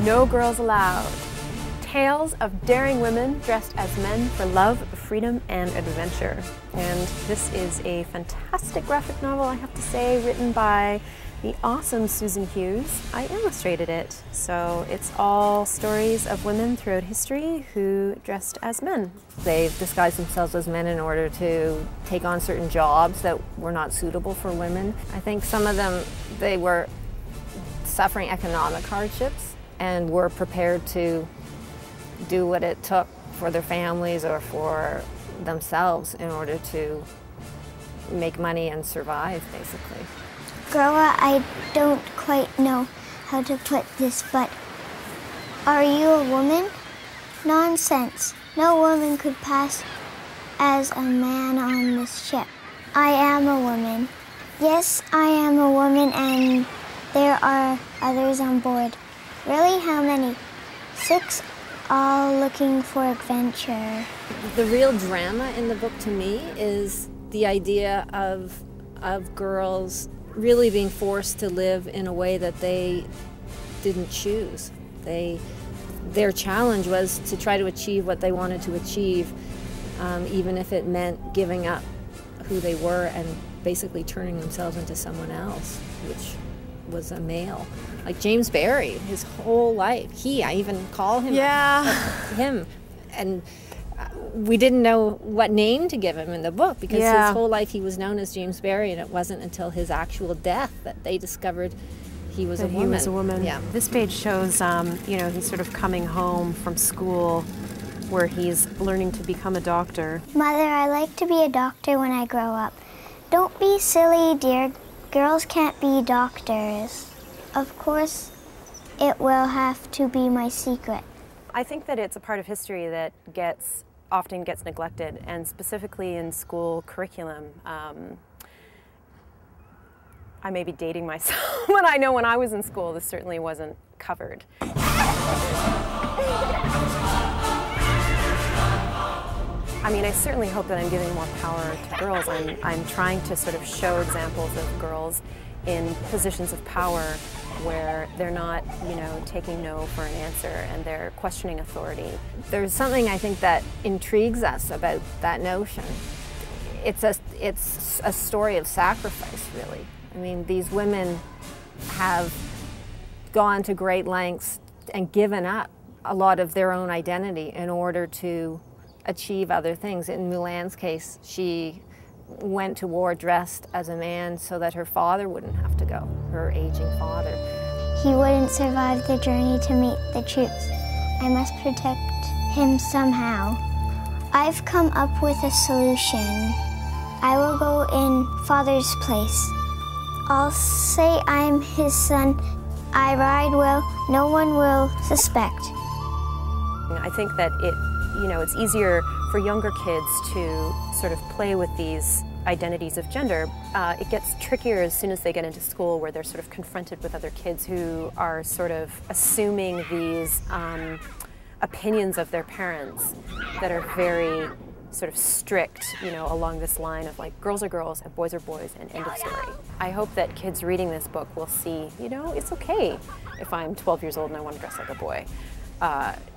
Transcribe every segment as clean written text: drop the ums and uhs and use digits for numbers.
No Girls Allowed. Tales of daring women dressed as men for love, freedom, and adventure. And this is a fantastic graphic novel, I have to say, written by the awesome Susan Hughes. I illustrated it. So it's all stories of women throughout history who dressed as men. They've disguised themselves as men in order to take on certain jobs that were not suitable for women. I think some of them, they were suffering economic hardships and were prepared to do what it took for their families or for themselves in order to make money and survive, basically. Groa, I don't quite know how to put this, but are you a woman? Nonsense. No woman could pass as a man on this ship. I am a woman. Yes, I am a woman, and there are others on board. Really? How many? 6, all looking for adventure. The real drama in the book to me is the idea of girls really being forced to live in a way that they didn't choose. Their challenge was to try to achieve what they wanted to achieve, even if it meant giving up who they were and basically turning themselves into someone else, which was a male. Like James Barrie, his whole life, I even call him him, and we didn't know what name to give him in the book because his whole life he was known as James Barrie, and it wasn't until his actual death that they discovered he was a woman. He was a woman. Yeah. This page shows, you know, he's sort of coming home from school where he's learning to become a doctor. Mother, I like to be a doctor when I grow up. Don't be silly, dear. Girls can't be doctors. Of course, it will have to be my secret. I think that it's a part of history that often gets neglected, and specifically in school curriculum. I may be dating myself, but I know when I was in school, this certainly wasn't covered. I mean, I certainly hope that I'm giving more power to girls. I'm trying to sort of show examples of girls in positions of power where they're not, you know, taking no for an answer and they're questioning authority. There's something I think that intrigues us about that notion. It's a story of sacrifice, really. I mean, these women have gone to great lengths and given up a lot of their own identity in order to achieve other things. In Mulan's case, she went to war dressed as a man so that her father wouldn't have to go, her aging father. He wouldn't survive the journey to meet the troops. I must protect him somehow. I've come up with a solution. I will go in Father's place. I'll say I'm his son. I ride well, no one will suspect. I think that it's easier for younger kids to sort of play with these identities of gender. It gets trickier as soon as they get into school, where they're sort of confronted with other kids who are sort of assuming these opinions of their parents that are very sort of strict, you know, along this line of like girls are girls and boys are boys and end of story. I hope that kids reading this book will see, you know, it's okay if I'm 12 years old and I want to dress like a boy.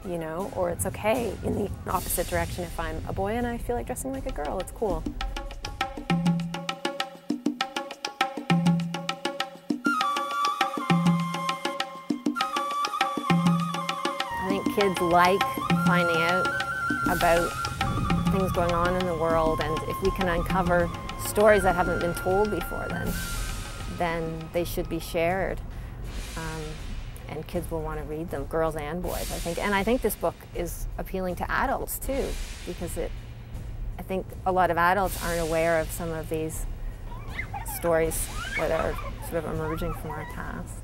You know, or it's okay in the opposite direction if I'm a boy and I feel like dressing like a girl. It's cool. I think kids like finding out about things going on in the world, and if we can uncover stories that haven't been told before then they should be shared. And kids will want to read them, girls and boys, I think. And I think this book is appealing to adults too, because I think a lot of adults aren't aware of some of these stories that are sort of emerging from our past.